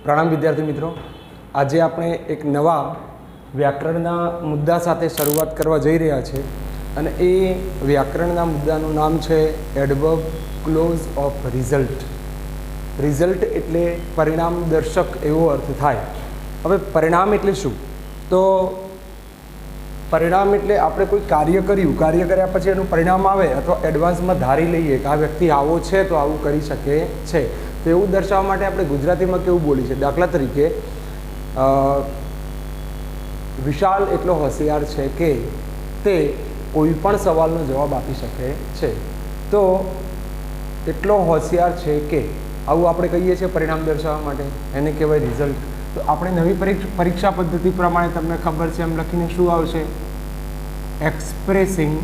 પ્રણામ વિદ્યાર્થી મિત્રો, આજે આપણે એક નવા વ્યાકરણના મુદ્દા સાથે શરૂઆત કરવા જઈ રહ્યા છે અને એ વ્યાકરણના મુદ્દાનું નામ છે adverb clause of result. Result એટલે પરિણામ દર્શક એવો અર્થ થાય. હવે પરિણામ એટલે શું? તો પરિણામ એટલે આપણે કોઈ કાર્ય કર્યું, કાર્ય કર્યા પછી એનું પરિણામ આવે અથવા એડવાન્સમાં ધારી લઈએ કે આ વ્યક્તિ આવો છે તો આવું કરી શકે છે, તો એવું દર્શાવવા માટે આપણે ગુજરાતીમાં કેવું બોલી છે. દાખલા તરીકે વિશાલ એટલો હોશિયાર છે કે તે કોઈ પણ સવાલનો જવાબ આપી શકે છે. તો એટલો હોશિયાર છે કે આવું આપણે કહીએ છીએ પરિણામ દર્શાવવા માટે, એને કહેવાય રિઝલ્ટ. તો આપણે નવી પરીક્ષા પદ્ધતિ પ્રમાણે તમને ખબર છે એમ લખીને શું આવશે? Expressing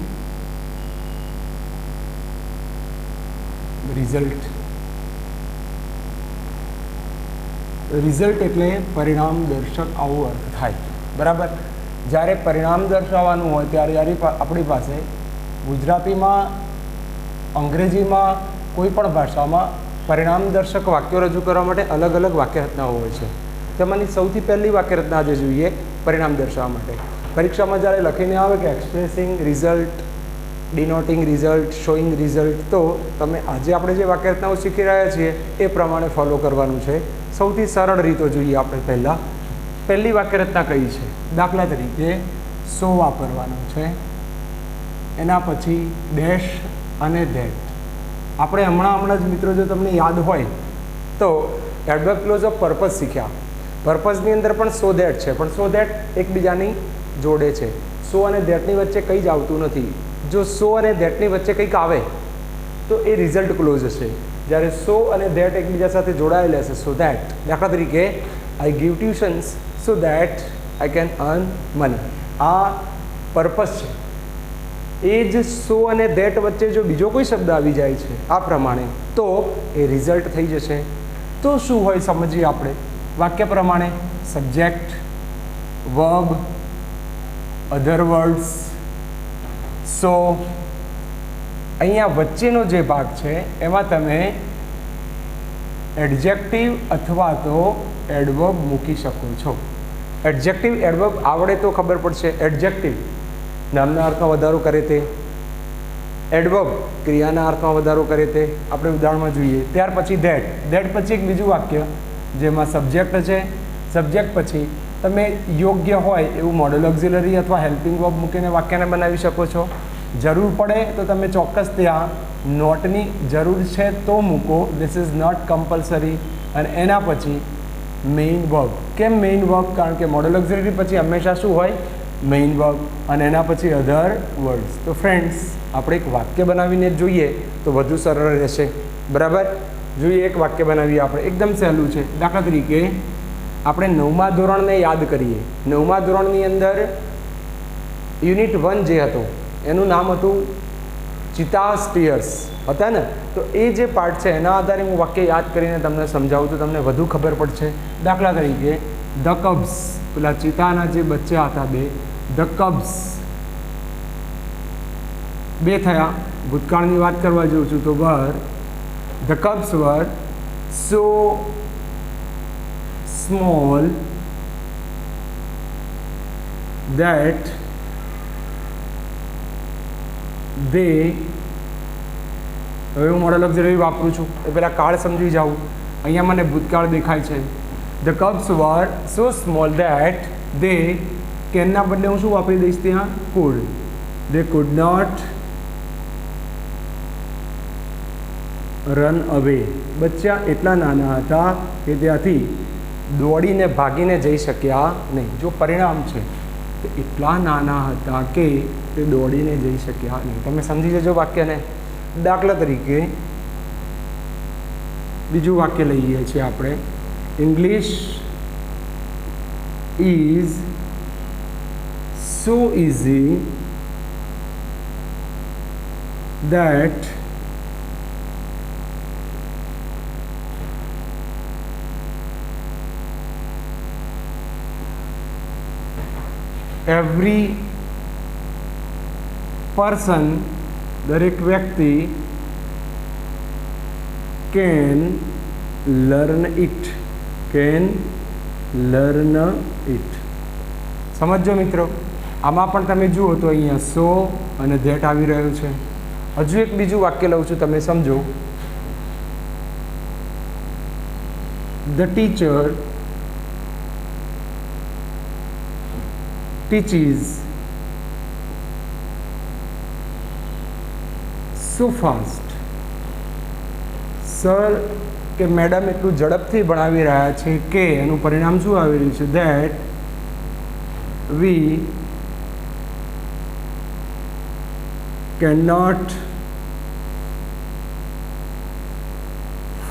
result. રિઝલ્ટ એટલે પરિણામ દર્શક આવો અર્થ થાય, બરાબર. જ્યારે પરિણામ દર્શાવવાનું હોય ત્યારે આપણી પાસે ગુજરાતીમાં, અંગ્રેજીમાં, કોઈ પણ ભાષામાં પરિણામ દર્શક વાક્યો રજૂ કરવા માટે અલગ અલગ વાક્યરચનાઓ હોય છે. તેમાંની સૌથી પહેલી વાક્યરચના આજે જોઈએ પરિણામ દર્શાવવા માટે. પરીક્ષામાં જ્યારે લખીને આવે કે expressing result, denoting result, showing result, તો તમે આજે આપણે જે વાક્યરચનાઓ શીખી રહ્યા છીએ એ પ્રમાણે ફોલો કરવાનું છે. સૌથી સરળ રીતો જોઈએ આપણે. પહેલી વાક્યરચના કઈ છે? દાખલા તરીકે સો વાપરવાનો છે, એના પછી ડેશ અને ધેટ. આપણે હમણાં જ મિત્રો, જો તમને યાદ હોય તો એડવર્બ ક્લોઝ ઓફ પર્પઝ શીખ્યા. પર્પઝની અંદર પણ સો ધેટ છે, પણ સો ધેટ એકબીજાની જોડે છે. સો અને ધેટની વચ્ચે કંઈ જ આવતું નથી. જો સો અને ધેટની વચ્ચે કંઈક આવે તો એ રિઝલ્ટ ક્લોઝ હશે. જ્યારે સો અને ધેટ એકબીજા સાથે જોડાયેલા હશે, સો ધેટ. દાખલા તરીકે આઈ give tuitions so that I can earn money. આ પર્પઝ છે. એ જ સો અને ધેટ વચ્ચે જો બીજો કોઈ શબ્દ આવી જાય છે આ પ્રમાણે, તો એ રિઝલ્ટ થઈ જશે. તો શું હોય સમજીએ આપણે. વાક્ય પ્રમાણે સબ્જેક્ટ, વર્બ, અધર વર્ડ્સ. સો અહીંયા વચ્ચેનો જે ભાગ છે એમાં તમે એડજેક્ટિવ અથવા તો એડવર્બ મૂકી શકો છો. એડજેક્ટિવ એડવર્બ આવડે તો ખબર પડશે. એડજેક્ટિવ નામના અર્થમાં વધારો કરે તે, એડવર્બ ક્રિયાના અર્થમાં વધારો કરે તે. આપણે ઉદાહરણમાં જોઈએ. ત્યાર પછી ધેટ. ધેટ પછી એક બીજું વાક્ય જેમાં સબ્જેક્ટ છે. સબ્જેક્ટ પછી તમે યોગ્ય હોય એવું મોડલ ઓક્ઝિલરી અથવા હેલ્પિંગ વર્બ મૂકીને વાક્યને બનાવી શકો છો. જરૂર પડે તો તમે ચોક્કસ ત્યાં નોટની જરૂર છે તો મૂકો, ધીસ ઇઝ નોટ કમ્પલસરી. અને એના પછી મેઇન વર્બ. કેમ મેઇન વર્બ? કારણ કે મોડલ ઓક્ઝિલરી પછી હંમેશા શું હોય? Main verb. અને એના પછી અધર વર્ડ્સ. તો ફ્રેન્ડ્સ, આપણે એક વાક્ય બનાવીને જોઈએ તો વધુ સરળ રહેશે, બરાબર. જોઈએ, એક વાક્ય બનાવીએ આપણે. એકદમ સહેલું છે. દાખલા તરીકે આપણે 9મા ધોરણને યાદ કરીએ. 9મા ધોરણની અંદર યુનિટ 1 જે હતો એનું નામ હતું ચિતા સ્ટીયર્સ, હતા ને? તો એ જે પાર્ટ છે એના આધારે હું વાક્ય યાદ કરીને તમને સમજાવું તો તમને વધુ ખબર પડશે. દાખલા તરીકે ધ કબ્સ, પેલા ચિતાના જે બચ્ચા હતા બે, ધ કબ્સ બે થયા. ભૂતકાળની વાત કરવા જાઉં છું તો were, the cubs were so small that they, હવે હું મોડલ ઓક્ઝિલરી વાપરું છું એ પહેલાં કાળ સમજી જાઉં. અહીંયા મને ભૂતકાળ દેખાય છે. The cubs were so small that they, કેનના બદલે હું શું વાપરી દઈશ ત્યાં? Could. They could not run away. બચ્ચા એટલા નાના હતા કે ત્યાંથી દોડીને ભાગીને જઈ શક્યા નહીં. જો પરિણામ છે તો એટલા નાના હતા કે તે દોડીને જઈ શક્યા નહીં. તમે સમજી જજો વાક્યને. દાખલા તરીકે બીજું વાક્ય લઈએ છીએ આપણે. English is so easy that every person, દરેક વ્યક્તિ, can learn it, can learn it. સમજો મિત્રો, આમાં પણ તમે જુઓ તો અહીંયા સો અને ધેટ આવી રહ્યું છે. હજુ એક બીજું વાક્ય લઉં છું, તમે સમજો. The teacher teaches so fast. Sir કે મેડમ એટલું ઝડપથી ભણાવી રહ્યા છે કે એનું પરિણામ શું આવી રહ્યું છે? That we cannot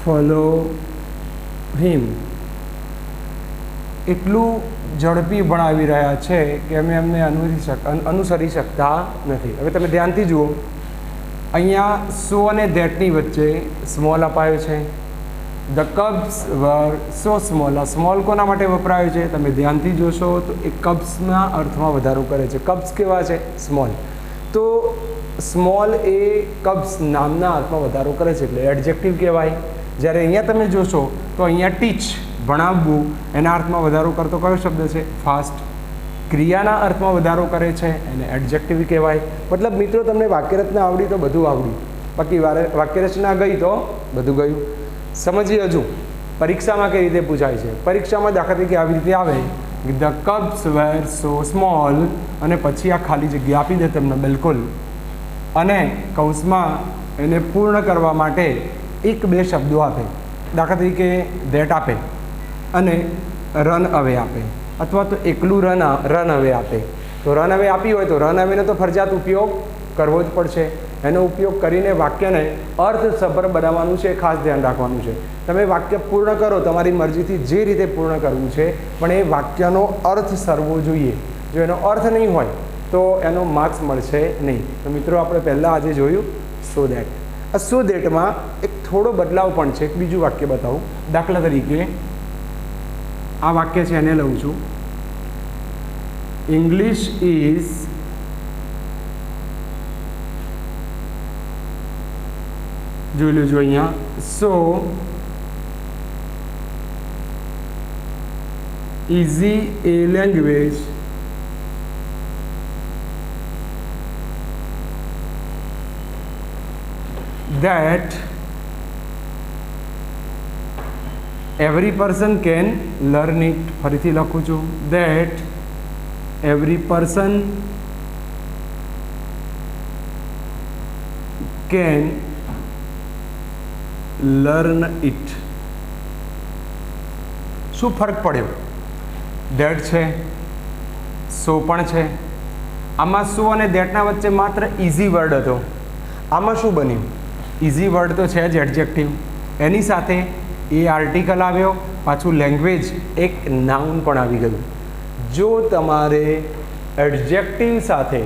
follow him. એટલું ઝડપી ભણાવી રહ્યા છે કે અમે એમને અનુસરી શકતા નથી. હવે તમે ધ્યાનથી જુઓ, અહીંયા સો અને ધેટની વચ્ચે સ્મોલ અપાયો છે. The cubs were so small. આ સ્મોલ કોના માટે વપરાયો છે? તમે ધ્યાનથી જોશો તો એ કબ્સના અર્થમાં વધારો કરે છે. કબ્સ કેવા છે? સ્મોલ. તો સ્મોલ એ કબ્સ નામના અર્થમાં વધારો કરે છે, એટલે એડજેક્ટિવ કહેવાય. જ્યારે અહીંયા તમે જોશો તો અહીંયા ટીચ ભણાવવું એના અર્થમાં વધારો કરતો કયો શબ્દ છે? ફાસ્ટ. ક્રિયાના અર્થમાં વધારો કરે છે એને એડજેક્ટિવ કહેવાય. મતલબ મિત્રો, તમને વાક્યરચના આવડી તો બધું આવડ્યું, બાકી વાક્યરચના ગઈ તો બધું ગયું. સમજીએ હજુ પરીક્ષામાં કઈ રીતે પૂછાય છે. પરીક્ષામાં દાખલા તરીકે આવી રીતે આવે, the cubs were so small, અને પછી આ ખાલી જગ્યા આપી દે તમને બિલકુલ, અને કૌંસમાં એને પૂર્ણ કરવા માટે એક બે શબ્દો આપે. દાખલા તરીકે ધેટ આપે અને રન અવે આપે, અથવા તો એકલું રન અવે આપે. તો રન અવે આપી હોય તો રન અવેનો તો ફરજિયાત ઉપયોગ કરવો જ પડશે. એનો ઉપયોગ કરીને વાક્યને અર્થસભર બનાવવાનું છે, ખાસ ધ્યાન રાખવાનું છે. તમે વાક્ય પૂર્ણ કરો તમારી મરજીથી, જે રીતે પૂર્ણ કરવું છે, પણ એ વાક્યનો અર્થ સરવો જોઈએ. જો એનો અર્થ નહીં હોય તો એનો માર્ક્સ મળશે નહીં. તો મિત્રો, આપણે પહેલાં આજે જોયું સો દેટ. આ સો દેટમાં એક થોડો બદલાવ પણ છે. એક બીજું વાક્ય બતાવું. દાખલા તરીકે આ વાક્ય છે, એને લઉં છું. ઇંગ્લિશ ઇઝ જોઈ લેજો અહીંયા. સો easy A language that every person can learn it. ફરીથી લખું છું. that every person can learn it. શું ફરક પડ્યો? that છે, સો પણ છે. આમાં સો અને દેટના વચ્ચે માત્ર ઇઝી વર્ડ હતો. આમાં શું બન્યું? ઇઝી વર્ડ તો છે જ એડજેક્ટિવ, એની સાથે એ આર્ટિકલ આવ્યો, પાછું લેંગ્વેજ એક નાઉન પણ આવી ગયું. જો તમારે એડજેક્ટિવ સાથે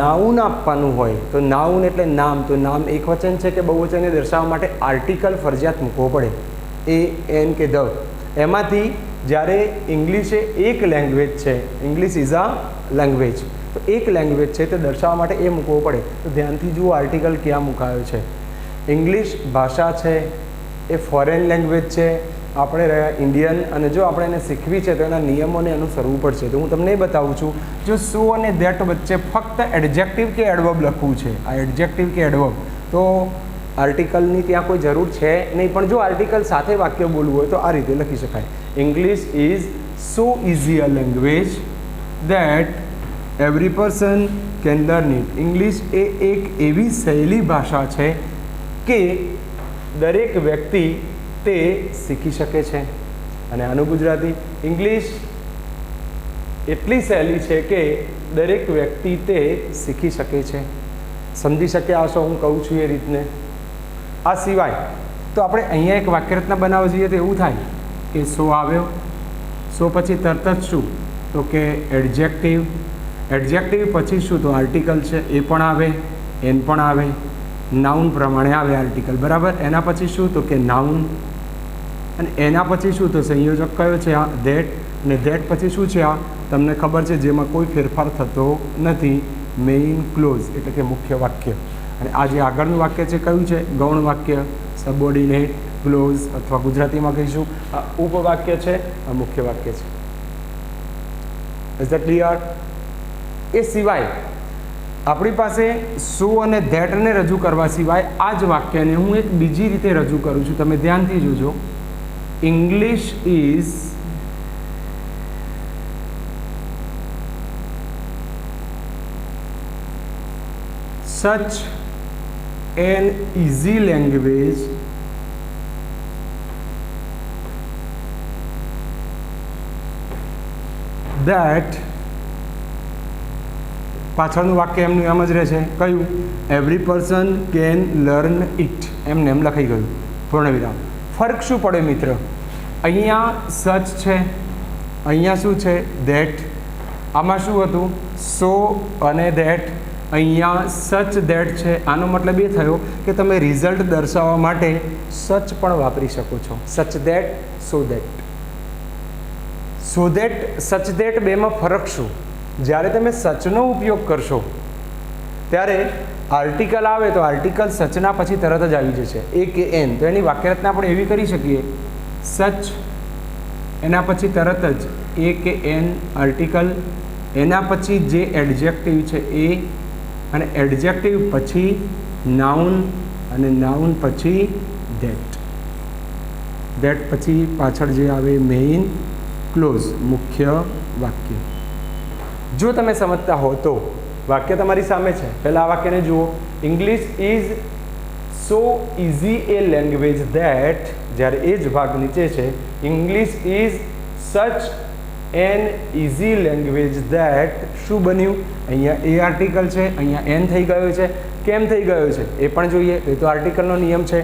નાઉન આપવાનું હોય તો નાઉન એટલે નામ, તો નામ એકવચન છે કે બહુવચનને દર્શાવવા માટે આર્ટિકલ ફરજિયાત મૂકવો પડે. એ, એન કે ધ. એમાંથી જ્યારે ઇંગ્લિશ એ એક લેંગ્વેજ છે, ઇંગ્લિશ ઇઝ અ લેંગ્વેજ, તો એક લેંગ્વેજ છે તે દર્શાવવા માટે એ મૂકવો પડે. તો ધ્યાનથી જુઓ આર્ટિકલ ક્યાં મુકાયો છે. ઇંગ્લિશ ભાષા છે એ ફોરેન લેંગ્વેજ છે, આપણે રહ્યા ઇન્ડિયન, અને જો આપણે એને શીખવી છે તો એના નિયમોને અનુસરવું પડશે. તો હું તમને એ બતાવું છું. જો સો અને ધેટ વચ્ચે ફક્ત એડજેક્ટિવ કે એડવર્બ લખવું છે, આ એડજેક્ટિવ કે એડવર્બ, તો આર્ટિકલની ત્યાં કોઈ જરૂર છે નહીં. પણ જો આર્ટિકલ સાથે વાક્ય બોલવું હોય તો આ રીતે લખી શકાય. English is so easy a language that every person can learn it. English એ એક એવી સહેલી ભાષા છે કે દરેક વ્યક્તિ તે શીખી શકે છે. અને આનું ગુજરાતી, ઇંગ્લિશ એટલી સહેલી છે કે દરેક વ્યક્તિ તે શીખી શકે છે. સમજી શક્યા હશો હું કહું છું એ રીતને. આ સિવાય તો આપણે અહીંયા એક વાક્યરચના બનાવવા જઈએ તો એવું થાય કે સો આવ્યો, સો પછી તરત જ શું તો કે એડજેક્ટિવ, એડજેક્ટિવ પછી શું તો આર્ટિકલ છે એ પણ આવે, એન પણ આવે, નાઉન પ્રમાણે આવે આર્ટિકલ, બરાબર. એના પછી શું તો કે નાઉન, અને એના પછી શું તો સંયોજક કયો છે આ ધેટ, અને ધેટ પછી શું છે આ તમને ખબર છે જેમાં કોઈ ફેરફાર થતો નથી, મેઇન ક્લોઝ એટલે કે મુખ્ય વાક્ય. અને આ જે આગળનું વાક્ય છે કયું છે? ગૌણ વાક્ય, સબઓર્ડિનેટ ક્લોઝ અથવા ગુજરાતીમાં કહીશું આ ઉપવાક્ય છે, આ મુખ્ય વાક્ય છે. Is that clear? એ સિવાય આપણી પાસે સો અને ધેટને રજૂ કરવા સિવાય આ જ વાક્યને હું એક બીજી રીતે રજૂ કરું છું. તમે ધ્યાનથી જોજો. English is such an easy language that પાછળનું વાક્ય એમનું એમ જ રહેશે. કયું? Every person can learn it. એમને એમ લખાઈ ગયું પૂર્ણવિરામ. ફરક શું પડે મિત્ર? અહીંયા સચ છે, અહીંયા શું છે? ધેટ. આમાં શું હતું? સો અને ધેટ. અહીંયા સચ ધેટ છે. આનો મતલબ એ થયો કે તમે રિઝલ્ટ દર્શાવવા માટે સચ પણ વાપરી શકો છો. સચ that, so that. So that, સચ ધેટ બેમાં ફરક શું? જ્યારે તમે સચનો ઉપયોગ કરશો ત્યારે આર્ટિકલ આવે તો આર્ટિકલ સચના પછી તરત જ આવી જશે. એ કે એન. તો એની વાક્યરચના આપણે એવી કરી શકીએ, સચ એના પછી તરત જ એ કે એન આર્ટિકલ, એના પછી જે એડજેક્ટિવ છે એ, અને એડજેક્ટિવ પછી નાઉન, અને નાઉન પછી ધેટ. ધેટ પછી પાછળ જે આવે મેઇન ક્લોઝ, મુખ્ય વાક્ય. જો તમે સમજતા હો તો વાક્ય તમારી સામે છે. પહેલાં આ વાક્યને જુઓ. English is so easy A language that, જ્યારે એ જ ભાગ નીચે છે, ઇંગ્લિશ ઇઝ સચ એન ઇઝી લેંગ્વેજ ધેટ. શું બન્યું? અહીંયા એ આર્ટિકલ છે, અહીંયા એન થઈ ગયો છે. કેમ થઈ ગયો છે એ પણ જોઈએ. એ તો આર્ટિકલનો નિયમ છે.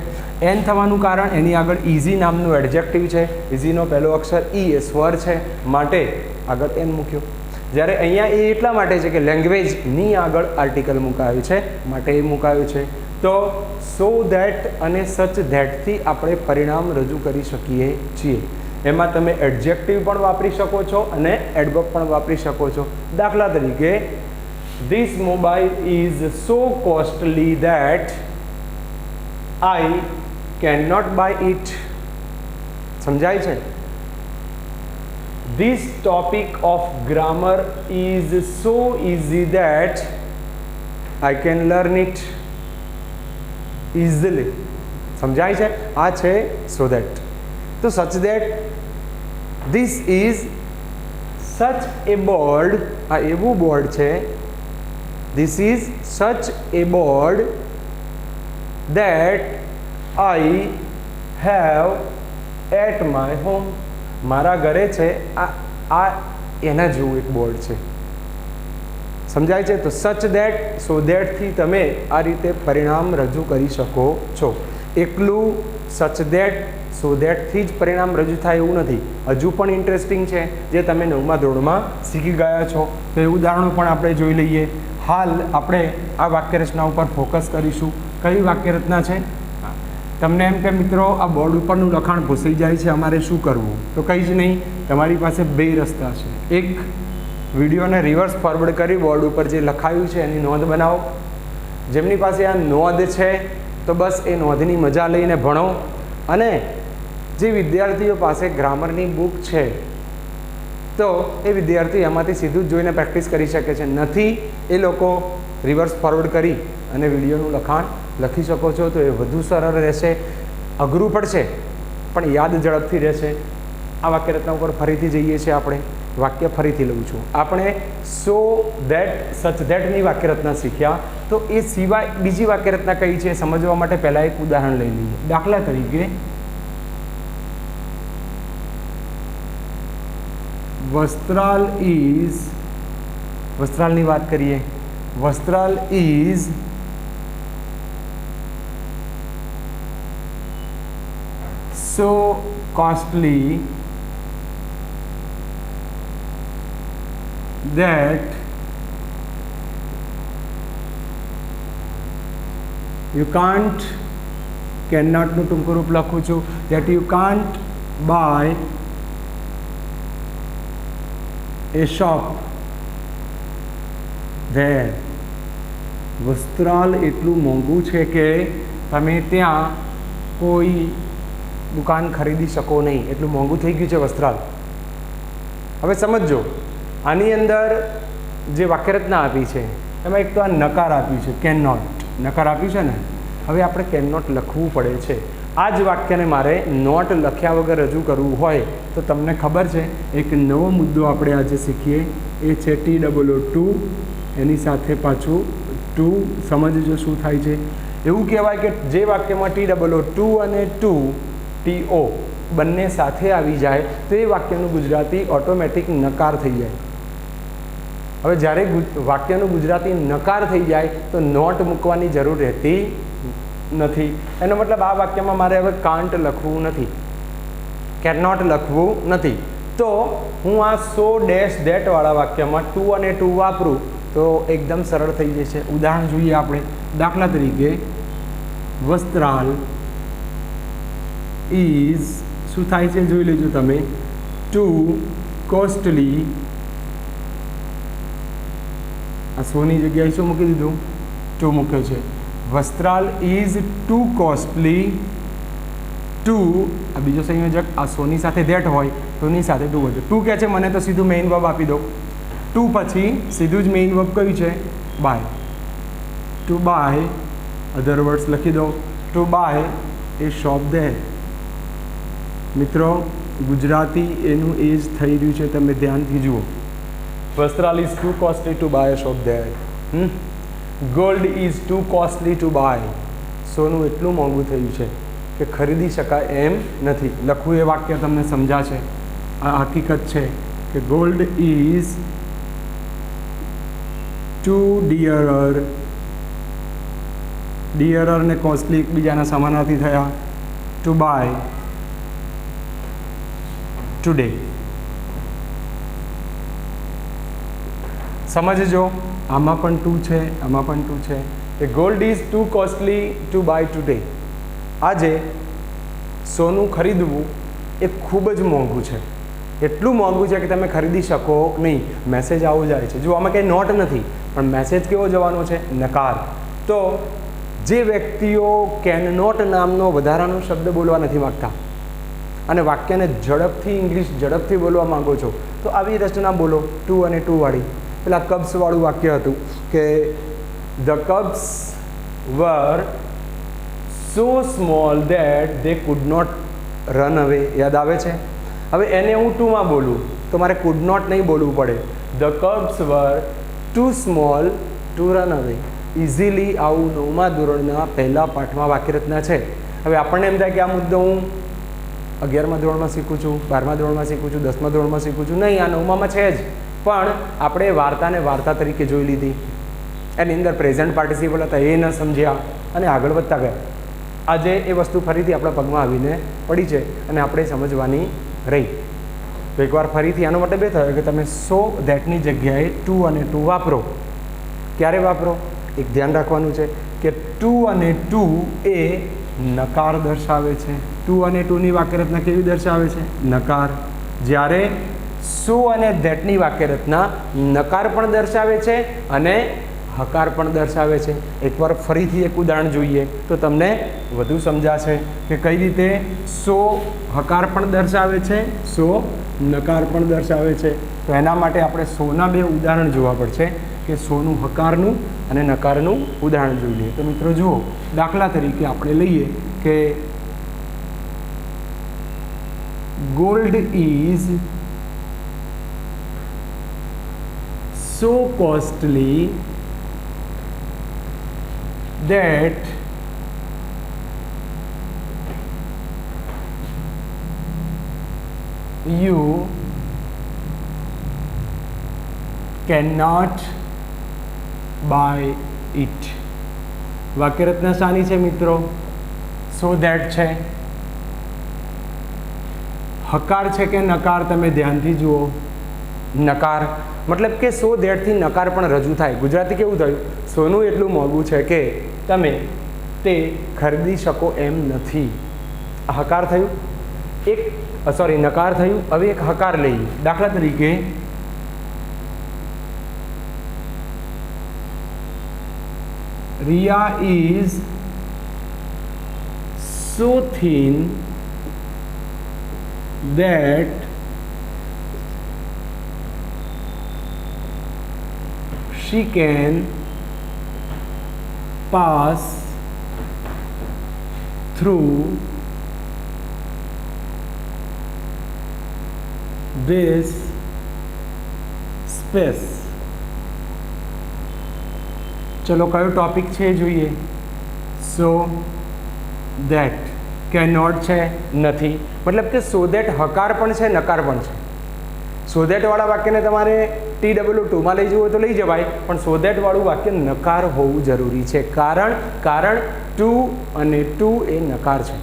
એન થવાનું કારણ એની આગળ ઇઝી નામનું એડજેક્ટિવ છે. ઇઝીનો પહેલો અક્ષર ઈ એ સ્વર છે, માટે આગળ એન મૂક્યો. જ્યારે અહીંયા એ એટલા માટે છે કે લેંગ્વેજની આગળ આર્ટિકલ મુકાયું છે, માટે એ મુકાયું છે. તો સો ધેટ અને સચ ધેટથી આપણે પરિણામ રજૂ કરી શકીએ છીએ. એમાં તમે એડજેક્ટિવ પણ વાપરી શકો છો અને એડવર્બ પણ વાપરી શકો છો. દાખલા તરીકે, this mobile is so costly that I can not buy it. સમજાય છે? This topic of grammar is so easy that I can learn it easily. સમજાય છે? આ છે so that. તો such that this is such a board. આ એવું board છે. This is such a board that I have at my home. મારા ઘરે છે. આ એના જેવું એક બોર્ડ છે. સમજાય છે? તો સચ ધેટ, સો ધેટથી તમે આ રીતે પરિણામ રજૂ કરી શકો છો. એકલું સચ ધેટ, સો ધેટથી જ પરિણામ રજૂ થાય એવું નથી. હજુ પણ ઇન્ટરેસ્ટિંગ છે જે તમે 9મા ધોરણમાં શીખી ગયા છો. તો એ ઉદાહરણો પણ આપણે જોઈ લઈએ. હાલ આપણે આ વાક્યરચના ઉપર ફોકસ કરીશું. કઈ વાક્યરચના છે? તમને એમ કે મિત્રો આ બોર્ડ ઉપરનું લખાણ ભૂસાઈ જાય છે, અમારે શું કરવું? તો કંઈ જ નહીં. તમારી પાસે બે રસ્તા છે. એક, વિડીયોને રિવર્સ ફોરવર્ડ કરી બોર્ડ ઉપર જે લખાયું છે એની નોંધ બનાવો. જેમની પાસે આ નોંધ છે તો બસ એ નોંધની મજા લઈને ભણો. અને જે વિદ્યાર્થીઓ પાસે ગ્રામરની બુક છે તો એ વિદ્યાર્થી એમાંથી સીધું જ જોઈને પ્રેક્ટિસ કરી શકે છે. નથી એ લોકો રિવર્સ ફોરવર્ડ કરી અને વિડીયોનું લખાણ લખી શકો છો. તો એ વધુ સરળ રહેશે. અઘરું પડશે પણ યાદ ઝડપથી રહેશે. આ વાક્યરચના ઉપર ફરીથી જઈએ છીએ આપણે. વાક્ય ફરીથી લઉં છું. આપણે સો ધેટ, સચ ધેટની વાક્યરચના શીખ્યા. તો એ સિવાય બીજી વાક્યરચના કઈ છે સમજવા માટે પહેલાં એક ઉદાહરણ લઈ લઈએ. દાખલા તરીકે, વસ્ત્રાલ ઇઝ, વસ્ત્રાલની વાત કરીએ. Vastral is so costly that you can't, cannot નું ટૂંકું રૂપ લખું છું, that you can't buy a shop there. Vastral એટલું મોંઘું છે કે તમે ત્યાં કોઈ દુકાન ખરીદી શકો નહીં, એટલું મોંઘું થઈ ગયું છે વસ્ત્રાલ. હવે સમજો, આની અંદર જે વાક્યરચના આપી છે એમાં એક તો આ નકાર આપ્યું છે, કેન નોટ નકાર આપ્યું છે ને. હવે આપણે કેન નોટ લખવું પડે છે. આ જ વાક્યને મારે નોટ લખ્યા વગર રજૂ કરવું હોય તો તમને ખબર છે એક નવો મુદ્દો આપણે આજે શીખીએ, એ છે TOO, એની સાથે પાછું ટુ. સમજજો શું થાય છે. એવું કહેવાય કે જે વાક્યમાં TOO અને TO બંને સાથે આવી જાય તો એ વાક્યનું ગુજરાતી ઓટોમેટિક નકાર થઈ જાય. હવે જ્યારે વાક્યનું ગુજરાતી નકાર થઈ જાય તો નોટ મૂકવાની જરૂર રહેતી નથી. એનો મતલબ આ વાક્યમાં મારે હવે કાન્ટ લખવું નથી, કેન નોટ લખવું નથી. તો હું આ સો ડેશ ધેટ વાળા વાક્યમાં ટુ અને ટુ વાપરું તો એકદમ સરળ થઈ જશે. ઉદાહરણ જોઈએ આપણે. દાખલા તરીકે વસ્ત્રાલ ઇઝ, શું થાય છે જોઈ લેજો તમે, ટુ કોસ્ટલી. આ સોની જગ્યાએ શું મૂકી દીધું? ટુ મૂક્યો છે. Vastral is too costly to, આ બીજો સંયોજક આ સોની સાથે ધેટ હોય તોની સાથે ટુ હોય. ટુ કહે છે મને તો સીધું મેઇન વર્બ આપી દો. ટુ પછી સીધું જ મેઇન વર્બ કયું છે? Buy. To buy other words લખી દો. To buy a shop there. મિત્રો ગુજરાતી એનું એ જ થઈ રહ્યું છે, તમે ધ્યાનથી જુઓ. Vastral is too costly to buy shop there. Gold is too costly to buy. સોનું એટલું મોંઘું થયું છે કે ખરીદી શકાય એમ નથી. લખવું એ વાક્ય તમને સમજાશે. આ હકીકત છે કે gold is too dearer. Dearer ને કોસ્ટલી એકબીજાના સમાનાર્થી થયા. To buy today. સમજજો, આમાં પણ ટુ છે, આમાં પણ ટુ છે. કે gold is too costly to buy today. આજે સોનું ખરીદવું એ ખૂબ જ મોંઘું છે. એટલું મોંઘું છે કે તમે ખરીદી શકો નહીં. મેસેજ આવો જાય છે. જો આમાં કંઈ નોટ નથી પણ મેસેજ કેવો જવાનો છે? નકાર. તો જે વ્યક્તિઓ કેન નોટ નામનો વધારાનો શબ્દ બોલવા નથી માગતા અને વાક્યને ઝડપથી ઇંગ્લિશ ઝડપથી બોલવા માંગો છો તો આવી રચના બોલો, ટુ અને ટુ વાળી. પેલા કબ્સવાળું વાક્ય હતું કે the cubs were so small that they could not run away. યાદ આવે છે? હવે એને હું ટુમાં બોલું તો મારે કુડ નોટ નહીં બોલવું પડે. The cubs were too small to run away. Easily આવું 9મા ધોરણના પહેલા પાઠમાં વાક્યરચના છે. હવે આપણને એમ થાય કે આ મુદ્દો હું 11મા ધોરણમાં શીખું છું, 12મા ધોરણમાં શીખું છું, 10મા ધોરણમાં શીખું છું. નહીં, આ 9મામાં છે જ. પણ આપણે વાર્તાને વાર્તા તરીકે જોઈ લીધી. એની અંદર પ્રેઝન્ટ પાર્ટિસિપલ હતા એ ન સમજ્યા અને આગળ વધતા ગયા. આજે એ વસ્તુ ફરીથી આપણા પગમાં આવીને પડી છે અને આપણે સમજવાની રહી. તો એકવાર ફરીથી આનો મતલબ એ થયો કે તમે સો ધેટની જગ્યાએ ટુ અને ટુ વાપરો. ક્યારે વાપરો? એક ધ્યાન રાખવાનું છે કે ટુ અને ટુ એ નકાર દર્શાવે છે. ટુ અને ટુની વાક્યરચના કેવી દર્શાવે છે? નકાર. જ્યારે સો અને ધેટની વાક્યરચના નકાર પણ દર્શાવે છે અને હકાર પણ દર્શાવે છે. એકવાર ફરીથી એક ઉદાહરણ જોઈએ તો તમને વધુ સમજાશે કે કઈ રીતે સો હકાર પણ દર્શાવે છે, સો નકાર પણ દર્શાવે છે. તો એના માટે આપણે સોના બે ઉદાહરણ જોવા પડશે કે સોનું હકારનું અને નકારનું ઉદાહરણ જોઈ લઈએ. તો મિત્રો જુઓ, દાખલા તરીકે આપણે લઈએ કે gold is so costly that you cannot buy it. વાક્યરચના શાની છે મિત્રો? સો ધેટ છે. હકાર છે કે નકાર? તમે ધ્યાનથી જુઓ. નકાર. મતલબ કે સો ધેટથી નકાર પણ રજૂ થાય. ગુજરાતી કેવું થયું? સોનું એટલું મોંઘું છે કે તમે તે ખરીદી શકો એમ નથી. હકાર થયું. એક નકાર થયું. હવે એક હકાર લઈએ. દાખલા તરીકે Riya is so thin that she can pass through this space. ચલો કયો ટોપિક છે એ જોઈએ. સો દેટ કેન નોટ છે નથી, મતલબ કે સો દેટ હકાર પણ છે નકાર પણ છે. સો દેટવાળા વાક્યને તમારે TW2માં લઈ જવું હોય તો લઈ જવાય, પણ સો દેટવાળું વાક્ય નકાર હોવું જરૂરી છે. કારણ ટુ અને ટુ એ નકાર છે.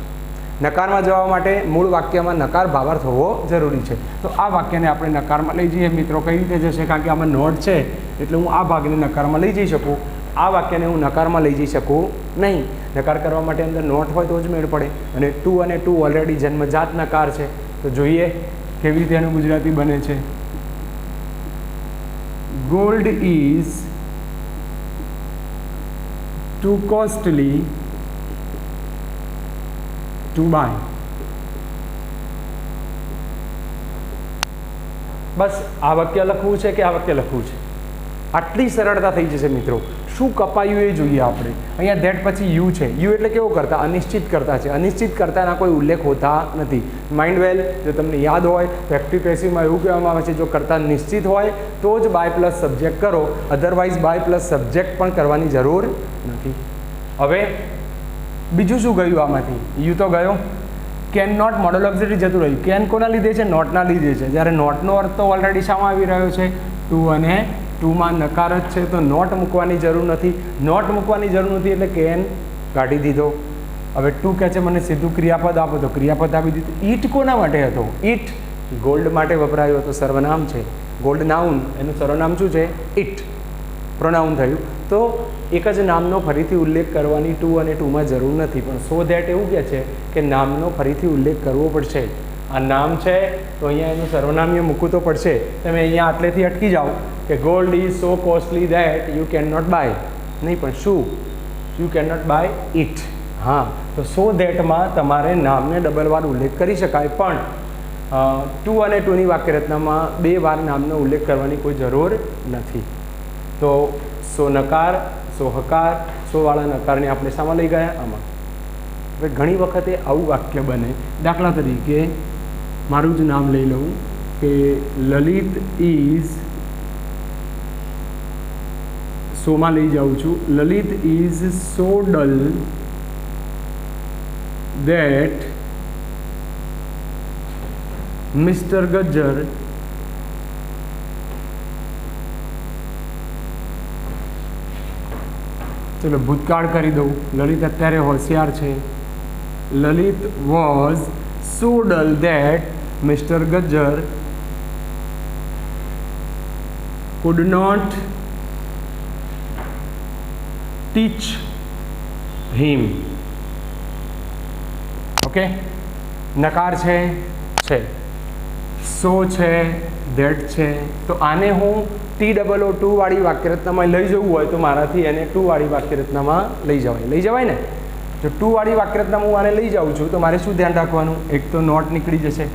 નકારમાં જવા માટે મૂળ વાક્યમાં નકાર ભાવાર્થ હોવો જરૂરી છે. તો આ વાક્યને આપણે નકારમાં લઈ જઈએ મિત્રો. કઈ રીતે જશે? કારણ કે આમાં નોટ છે એટલે હું આ ભાગને નકારમાં લઈ જઈ શકું, આ વાક્યને હું નકારમાં લઈ જઈ શકું નહીં. નકાર કરવા માટે અંદર નોટ હોય તો જ મેળ પડે, અને ટુ અને ટુ ઓલરેડી જન્મજાત નકાર છે. તો જોઈએ કેવી રીતે એનું ગુજરાતી બને છે. Gold is too costly to buy. બસ આ વાક્ય લખવું છે કે આ વાક્ય લખવું છે, આટલી સરળતા થઈ જશે મિત્રો. શું કપાયું એ જોઈએ આપણે. અહીંયા ધેટ પછી યુ છે. યુ એટલે કેવો કરતા? અનિશ્ચિત કરતા છે. અનિશ્ચિત કરતાના કોઈ ઉલ્લેખ હોતા નથી. માઇન્ડ વેલ, જો તમને યાદ હોય તો એક્ટિવ પેસિવમાં એવું કહેવામાં આવે છે જો કરતા નિશ્ચિત હોય તો જ બાય પ્લસ સબ્જેક્ટ કરો, અધરવાઇઝ બાય પ્લસ સબ્જેક્ટ પણ કરવાની જરૂર નથી. હવે બીજું શું ગયું આમાંથી? યુ તો ગયો. કેન નોટ મોડલ ઓક્ઝિલરી જતું રહ્યું. કેન કોના લીધે છે? નોટના લીધે છે. જ્યારે નોટનો અર્થ તો ઓલરેડી શામાં આવી રહ્યો છે? ટુ અને ટુમાં નકાર જ છે, તો નોટ મૂકવાની જરૂર નથી. નોટ મૂકવાની જરૂર નથી એટલે કેન કાઢી દીધો. હવે ટુ કહે છે મને સીધું ક્રિયાપદ આપો, તો ક્રિયાપદ આપી દીધું. ઈટ કોના માટે હતો? ઈટ ગોલ્ડ માટે વપરાયો હતો, સર્વનામ છે. ગોલ્ડ નાઉન, એનું સર્વનામ શું છે? ઈટ. પ્રોનાઉન થયું. તો એક જ નામનો ફરીથી ઉલ્લેખ કરવાની ટુ અને ટુમાં જરૂર નથી, પણ સો ધેટ એવું કહે છે કે નામનો ફરીથી ઉલ્લેખ કરવો પડશે. આ નામ છે તો અહીંયા એનું સર્વનામ્ય મૂકવું તો પડશે. તમે અહીંયા આટલેથી અટકી જાઓ કે gold is so costly that you can not buy. નહીં, પણ શું? You can not buy it. હા, તો સો ધેટમાં તમારે નામને ડબલ વાર ઉલ્લેખ કરી શકાય, પણ ટુ અને ટુની વાક્યરચનામાં બે વાર નામનો ઉલ્લેખ કરવાની કોઈ જરૂર નથી. તો સો નકાર, સો હકાર, સોવાળા નકારને આપણે શામાં લઈ ગયા? આમાં. હવે ઘણી વખતે આવું વાક્ય બને. દાખલા તરીકે મારું જ નામ લઈ લઉં કે લલિત ઇઝ, સોમાં લઈ જાઉં છું. Lalit is so dull that mister Gajjar ચલો ભૂતકાળ કરી દઉં. લલિત અત્યારે હોશિયાર છે. Lalit was so dull that mister Gajjar could not teach him. Okay, નકાર છે, સો છે, ધેટ છે. તો આને હું TOO વાળી વાક્યરચનામાં લઈ જવું હોય તો મારાથી એને ટુ વાળી વાક્યરચનામાં લઈ જવાય ને. જો ટુ વાળી વાક્યરચનામાં હું આને લઈ જાઉં છું તો મારે શું ધ્યાન રાખવાનું? એક તો નોટ નીકળી જશે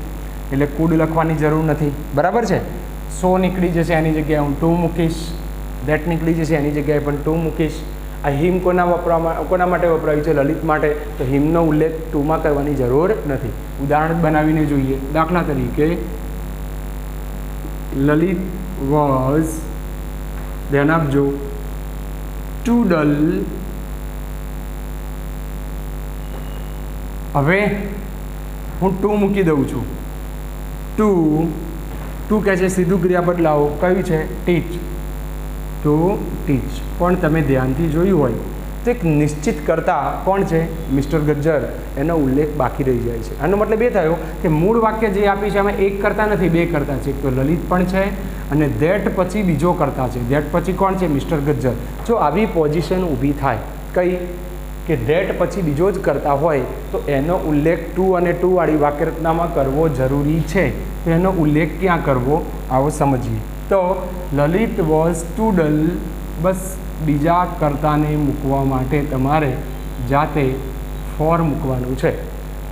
એટલે કુડ લખવાની જરૂર નથી, બરાબર છે. સો નીકળી જશે, એની જગ્યાએ હું ટુ મૂકીશ. ધેટ નીકળી જશે, એની જગ્યાએ પણ ટુ મૂકીશ. આ હિમ કોના માટે વપરાયું છે? લલિત માટે. તો હિમનો ઉલ્લેખ ટુમાં કરવાની જરૂર નથી. ઉદાહરણ બનાવીને જોઈએ. દાખલા તરીકે લલિત વોઝ, ધ્યાન આપજો, ટુ ડલ. હવે હું ટુ મૂકી દઉં છું. ટુ કહે છે સીધું ક્રિયાપદ લાવો. કયું છે? ટીચ. To teach. પણ તમે ધ્યાનથી જોયું હોય તો એક નિશ્ચિત કરતા કોણ છે? મિસ્ટર ગજ્જર. એનો ઉલ્લેખ બાકી રહી જાય છે. આનો મતલબ એ થયો કે મૂળ વાક્ય જે આપી છે એમાં એક કરતા નથી, બે કરતા છે. એક તો લલિત પણ છે અને ધેટ પછી બીજો કરતા છે. ધેટ પછી કોણ છે? મિસ્ટર ગજ્જર. જો આવી પોઝિશન ઊભી થાય કઈ કે ધેટ પછી બીજો જ કરતા હોય તો એનો ઉલ્લેખ ટુ અને ટુ વાળી વાક્યરચનામાં કરવો જરૂરી છે. તો એનો ઉલ્લેખ ક્યાં કરવો? આવો સમજીએ. તો લલિત વોઝ ટુ ડલ, બસ બીજા કર્તાને મૂકવા માટે તમારે જાતે ફોર મૂકવાનું છે.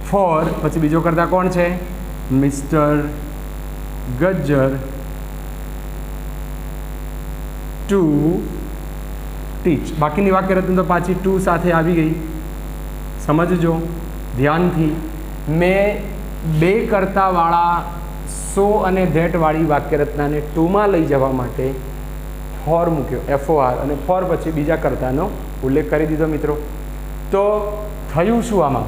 ફોર પછી બીજો કર્તા કોણ છે? Mister Gajjar to teach. બાકીની વાક્યરચના તો પાછી ટુ સાથે આવી ગઈ. સમજજો ધ્યાનથી. મેં બે કરતાવાળા સો અને ધેટવાળી વાક્યરચનાને ટુમાં લઈ જવા માટે ફોર મૂક્યો, FOR, અને ફોર પછી બીજા કર્તાનો ઉલ્લેખ કરી દીધો મિત્રો. તો થયું શું આમાં?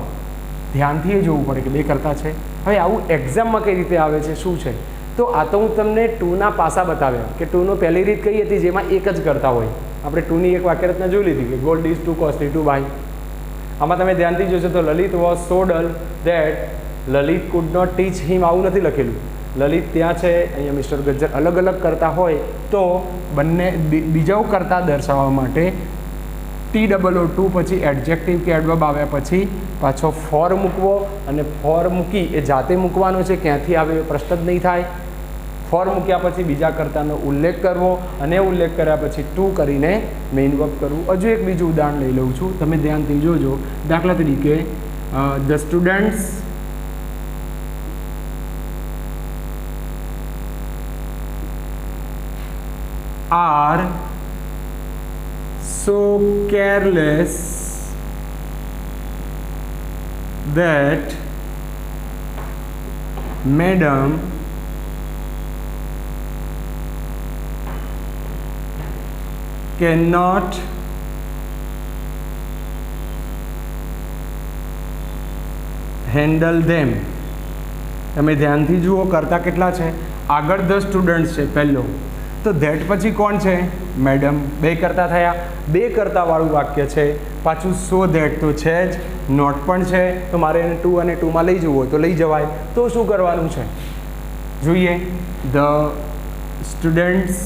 ધ્યાનથી એ જોવું પડે કે બે કરતા છે. હવે આવું એક્ઝામમાં કઈ રીતે આવે છે, શું છે? તો આ તો હું તમને ટુના પાસા બતાવ્યા કે ટુનો પહેલી રીત કઈ હતી જેમાં એક જ કરતા હોય. આપણે ટુની એક વાક્યરચના જોઈ લીધી કે gold is too costly to buy. આમાં તમે ધ્યાનથી જોશો તો Lalit was so dull that Lalit could not teach him, આવું નથી લખેલું. લલિત ત્યાં છે, અહીંયા મિસ્ટર ગજ્જર. અલગ અલગ કરતા હોય તો બંને બીજાઓ કરતા દર્શાવવા માટે TOO પછી એડજેક્ટિવ કે એડવર્બ આવ્યા પછી પાછો ફોર મૂકવો, અને ફોર મૂકી એ જાતે મૂકવાનો છે, ક્યાંથી આવે એ પ્રશ્ન જ નહીં થાય. ફોર મૂક્યા પછી બીજા કર્તાનો ઉલ્લેખ કરવો, અને ઉલ્લેખ કર્યા પછી ટુ કરીને મેઇન વર્બ કરવું. હજુ એક બીજું ઉદાહરણ લઈ લઉં છું, તમે ધ્યાનથી જોજો. દાખલા તરીકે the students are so careless that madam cannot handle them. તમે ધ્યાનથી જુઓ કરતા કેટલા છે. આગળ ધ સ્ટુડન્ટ્સ છે પહેલો, તો ધેટ પછી કોણ છે? મેડમ. બે કરતા થયા. બે કરતાવાળું વાક્ય છે. પાછું સો ધેટ તો છે જ, નોટ પણ છે, તો મારે એને ટુ અને ટુમાં લઈ જવું હોય તો લઈ જવાય. તો શું કરવાનું છે જોઈએ. The students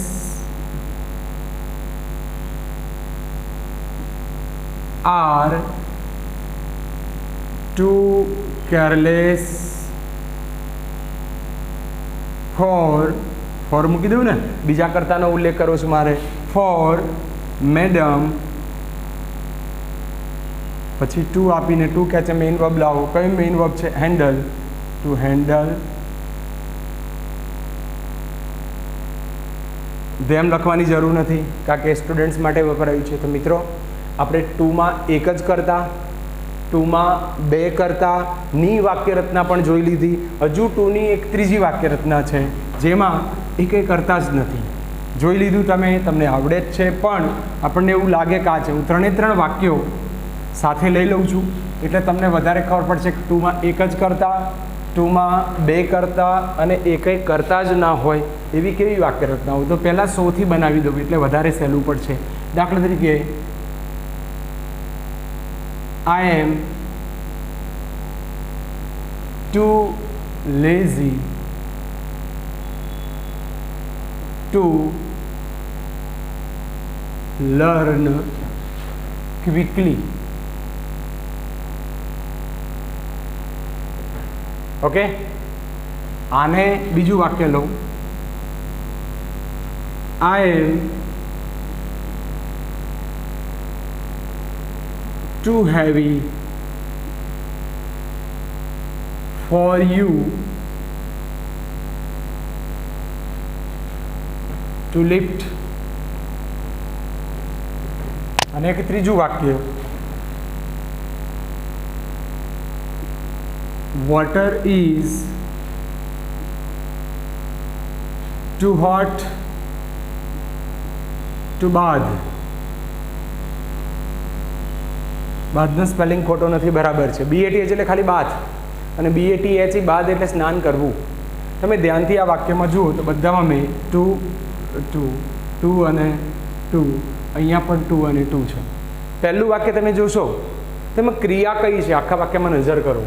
are too careless for મૂકી દઉં ને, બીજા કરતાનો ઉલ્લેખ કરો છું મારે. ફોર મેડમ, પછી ટુ આપીને ટુ કહે છે મેઇન વર્બ લાવો. કયું મેઇન વર્બ છે? હેન્ડલ. ટુ હેન્ડલ ધેમ લખવાની જરૂર નથી, કારણ કે સ્ટુડન્ટ્સ માટે વપરાયું છે. તો મિત્રો આપણે ટુમાં એક જ કરતા, ટુમાં બે કરતાની વાક્યરચના પણ જોઈ લીધી. હજુ ટુની એક ત્રીજી વાક્યરચના છે જેમાં એ કંઈ કરતા જ નથી. જોઈ લીધું તમે, તમને આવડે જ છે, પણ આપણને એવું લાગે કે આ છે. હું ત્રણે વાક્યો સાથે લઈ લઉં છું એટલે તમને વધારે ખબર પડશે કે ટુમાં એક જ કરતા, ટુમાં બે કરતા અને એ કંઈ કરતા જ ના હોય એવી કેવી વાક્યરચના હોય. તો પહેલાં સોથી બનાવી દઉં એટલે વધારે સહેલું પડશે. દાખલા તરીકે I am too lazy to learn quickly. Okay, આને બીજું વાક્ય લઉં. I am too heavy for you to lift. અને એક ત્રીજું વાક્ય, water is too hot to bath. બાથનો સ્પેલિંગ ખોટો નથી, બરાબર છે. BATH એટલે ખાલી બાથ, અને BATH બાદ એટલે સ્નાન કરવું. તમે ધ્યાનથી આ વાક્યમાં જુઓ તો બધામાં મેં ટુ અને ટુ, અહીંયા પણ ટુ અને ટુ છે. પહેલું વાક્ય તમે જોશો તેમાં ક્રિયા કઈ છે, આખા વાક્યમાં નજર કરો.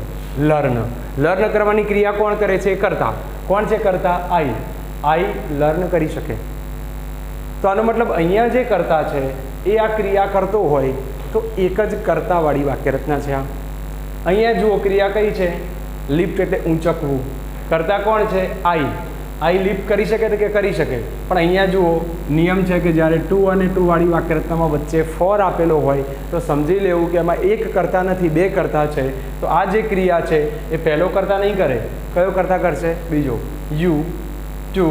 લર્ન. લર્ન કરવાની ક્રિયા કોણ કરે છે? કરતા. કોણ છે કરતા? આઈ લર્ન કરી શકે. તો આનો મતલબ અહીંયા જે કરતા છે એ આ ક્રિયા કરતો હોય તો એક જ કરતાવાળી વાક્યરચના છે આ. અહીંયા જુઓ ક્રિયા કઈ છે? લિફ્ટ એટલે ઊંચકવું. કરતા કોણ છે? આઈ. આઈ લિફ્ટ કરી શકે તો કે કરી શકે, પણ અહીંયા જુઓ નિયમ છે કે જ્યારે ટુ અને ટુ વાળી વાક્યરચનામાં વચ્ચે ફોર આપેલો હોય તો સમજી લેવું કે એમાં એક કરતા નથી, બે કરતા છે. તો આ જે ક્રિયા છે એ પહેલો કરતા નહીં કરે, કયો કરતા કરશે? બીજો. યુ ટુ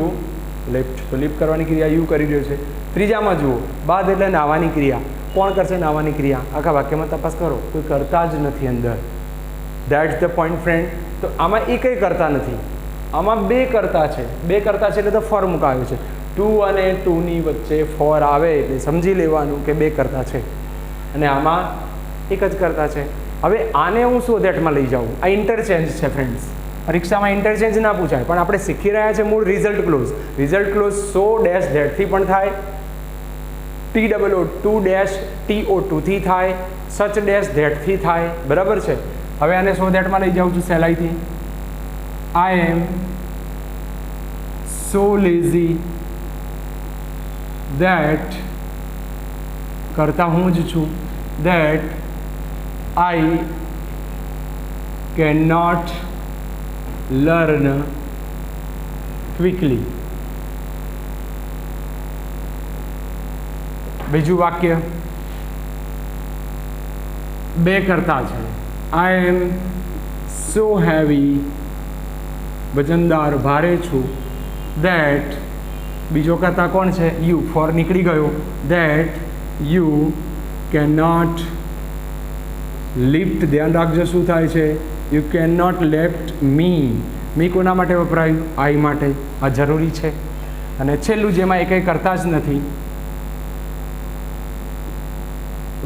લિફ્ટ, તો લિફ્ટ કરવાની ક્રિયા યુ કરી રહ્યો છે. ત્રીજામાં જુઓ બાદ એટલે નાહવાની ક્રિયા, કોણ કરશે નાહવાની ક્રિયા? આખા વાક્યમાં તપાસ કરો, કોઈ કરતા જ નથી અંદર. That's the point friend. તો આમાં એ કંઈ કરતા નથી, આમાં બે કરતા છે. બે કરતા છે એટલે તો ફોર મુકાયો છે. ટુ અને ટુની વચ્ચે ફોર આવે એટલે સમજી લેવાનું કે બે કરતા છે, અને આમાં એક જ કરતા છે. હવે આને હું સો ધેટમાં લઈ જાઉં, આ ઇન્ટરચેન્જ છે ફ્રેન્ડ્સ. પરીક્ષામાં ઇન્ટરચેન્જ ના પૂછાય, પણ આપણે શીખી રહ્યા છે મૂળ રિઝલ્ટ ક્લોઝ. રિઝલ્ટ ક્લોઝ સો ડેશ ધેટથી પણ થાય, TOO ટુ ડેશ TO2 થી થાય, સચ ડેશ ધેટથી થાય. બરાબર છે. હવે આને સો ધેટમાં લઈ જાઉં છું સહેલાઈથી. આઈ એમ સો લેઝી ધેટ, કરતા હું જ છું, that I can not learn quickly. બીજું વાક્ય બે કરતા છે. આઈ એમ સો હેવી, વજનદાર ભારે છું, ધેટ બીજો કરતા કોણ છે? યુ. ફોર નીકળી ગયો. That you can not lift, ધ્યાન રાખજો શું થાય છે? You can not left me. Me કોના માટે વપરાયું? આઈ માટે. આ જરૂરી છે. અને છેલ્લું જેમાં એ કંઈ કરતા જ નથી,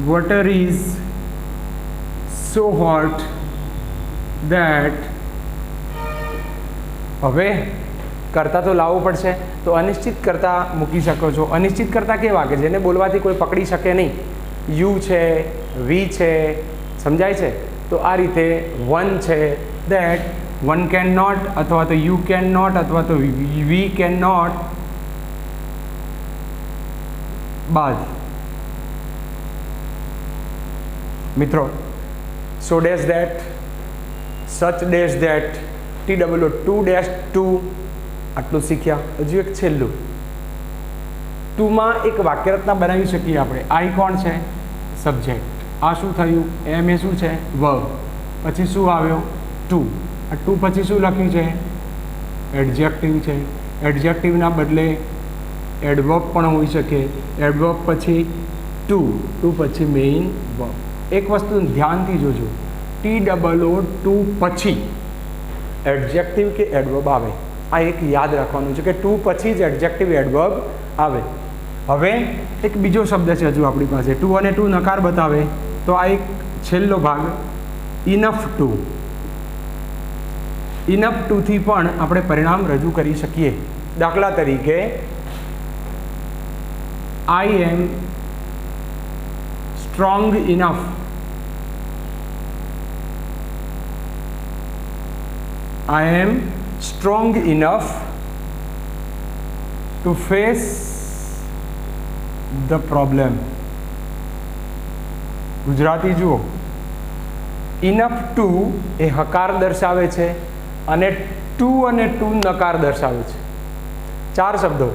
water is so hot that. હવે કરતા તો લાવવું પડશે, તો અનિશ્ચિત કરતા મૂકી શકો છો. અનિશ્ચિત કરતા કેવા કે જેને બોલવાથી કોઈ પકડી શકે નહીં? યુ છે, વી છે, સમજાય છે? તો આ રીતે વન છે, ધેટ વન કેન નોટ, અથવા તો યુ કેન નોટ, અથવા તો વી કેન નોટ. બાદ મિત્રો so dash that, such dash that, TOO too dash to, આટલું શીખ્યા. હજુ એક છેલ્લું, ટુમાં એક વાક્યરચના બનાવી શકીએ આપણે. આઈ કોણ છે? સબ્જેક્ટ. આ શું થયું? એમ એ શું છે? વર્બ. પછી શું આવ્યો? ટુ. આ ટુ પછી શું લખ્યું છે? એડજેક્ટિવ છે. એડજેક્ટિવના બદલે એડવર્બ પણ હોઈ શકે. એડવર્બ પછી ટુ, ટુ પછી મેઇન વર્બ. એક વસ્તુ ધ્યાનથી જોજો, TOO ટુ પછી એડજેક્ટિવ કે એડવર્બ આવે. આ એક યાદ રાખવાનું છે કે ટુ પછી જ એડજેક્ટિવ એડવર્બ આવે. હવે એક બીજો શબ્દ છે હજુ આપણી પાસે, ટુ અને ટુ નકાર બતાવે. તો આ એક છેલ્લો ભાગ, ઇનફ ટુ. ઇનફ ટુથી પણ આપણે પરિણામ રજૂ કરી શકીએ. દાખલા તરીકે I am strong enough, I am strong enough to face the problem. Gujarati જુઓ, ઇનફ ટુ એ હકાર દર્શાવે છે અને ટુ અને ટુ નકાર દર્શાવે છે. ચાર શબ્દો,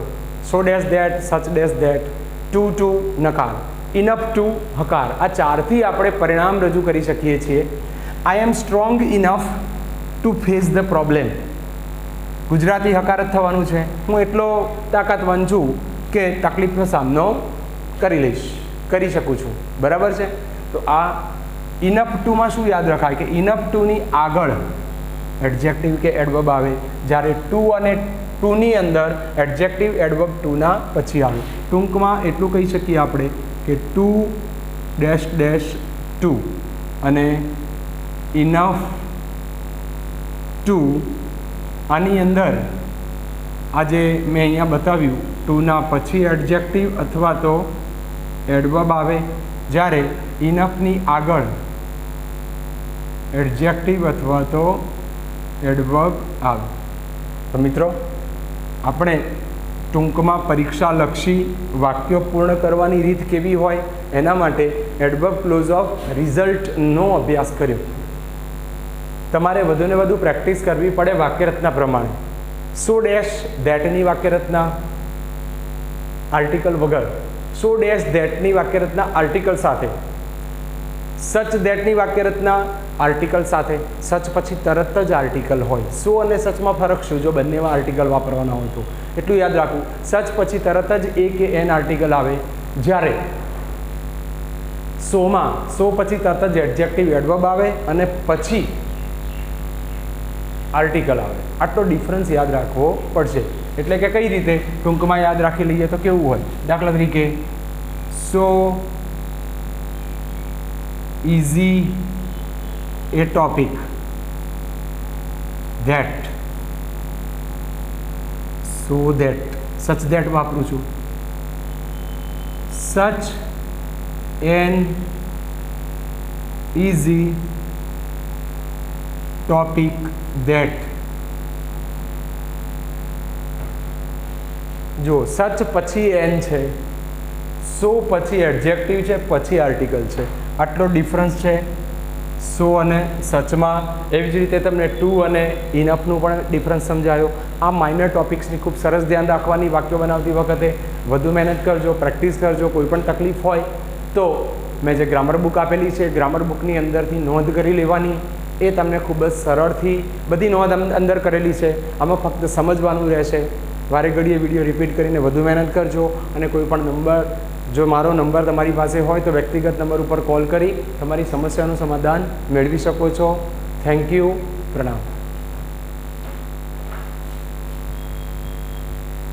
so dash that, such dash that, too to નકાર, ઇનફ ટુ હકાર. આ ચારથી આપણે પરિણામ રજૂ કરી શકીએ છીએ. I am strong enough to face the problem. Gujarati હકાર જ થવાનું છે. હું એટલો તાકાતવાન છું કે તકલીફનો સામનો કરી શકું છું. બરાબર છે? તો આ ઇનફ ટુમાં શું યાદ રખાય કે ઇનફ ટુની આગળ એડજેક્ટિવ કે એડવર્બ આવે, જ્યારે ટુ અને ટુની અંદર એડજેક્ટિવ એડવર્બ ટુના પછી આવે. ટૂંકમાં એટલું કહી શકીએ આપણે કે ટુ ડેશ ડેશ ટુ અને ઇનફ ટુ. આની અંદર આજે મેં અહીંયા બતાવ્યું, ટુના પછી એડજેક્ટિવ અથવા તો એડવર્બ આવે, જ્યારે ઇનફની આગળ એડજેક્ટિવ અથવા તો એડવર્બ આવે. તો મિત્રો આપણે ટૂંકમાં પરીક્ષાલક્ષી વાક્યો પૂર્ણ કરવાની રીત કેવી હોય એના માટે એડવર્બ ક્લોઝ ઓફ રિઝલ્ટનો અભ્યાસ કર્યો. તમારે વધુને વધુ પ્રેક્ટિસ કરવી પડે વાક્યરચના પ્રમાણે. સો ડેશ ધેટની વાક્યરચના આર્ટિકલ વગર, સો ડેશ ધેટની વાક્યરચના આર્ટિકલ સાથે, સચ ધેટની વાક્યરચના આર્ટિકલ સાથે, સચ પછી તરત જ આર્ટિકલ હોય. સો અને સચમાં ફરક શું? જો બંનેમાં આર્ટિકલ વાપરવાના હોય તો એટલું યાદ રાખવું. સચ પછી તરત જ એ કે એન આર્ટિકલ આવે, જ્યારે સોમાં સો પછી તરત જ એડજેક્ટિવ એડવર્બ આવે અને પછી આર્ટિકલ આવે. આટલો ડિફરન્સ યાદ રાખવો પડશે. એટલે કે કઈ રીતે ટૂંકમાં યાદ રાખી લઈએ તો કેવું હોય? દાખલા તરીકે સો easy A topic that, so that, સચ ધેટ વાપરું છું. સચ એન ઇઝી ટોપિક ધેટ. જો સચ પછી એન છે, સો પછી એડજેક્ટિવ છે, પછી આર્ટિકલ છે. આટલો ડિફરન્સ છે સો અને સચમાં. એવી જ રીતે તમને ટુ અને ઇનફનું પણ ડિફરન્સ સમજાયો. આ માઇનર ટોપિક્સની ખૂબ સરસ ધ્યાન રાખવાની વાક્યો બનાવતી વખતે. વધુ મહેનત કરજો, પ્રેક્ટિસ કરજો. કોઈ પણ તકલીફ હોય તો મેં જે ગ્રામર બુક આપેલી છે, ગ્રામર બુકની અંદરથી નોંધ કરી લેવાની. એ તમને ખૂબ જ સરળથી બધી નોંધ અંદર કરેલી છે. આમાં ફક્ત સમજવાનું રહેશે. વારે ઘડીએ વિડીયો રિપીટ કરીને વધુ મહેનત કરજો. અને કોઈ પણ નંબર, જો મારો નંબર તમારી પાસે હોય તો વ્યક્તિગત નંબર ઉપર કોલ કરી તમારી સમસ્યાનું સમાધાન મેળવી શકો છો. Thank you. પ્રણામ.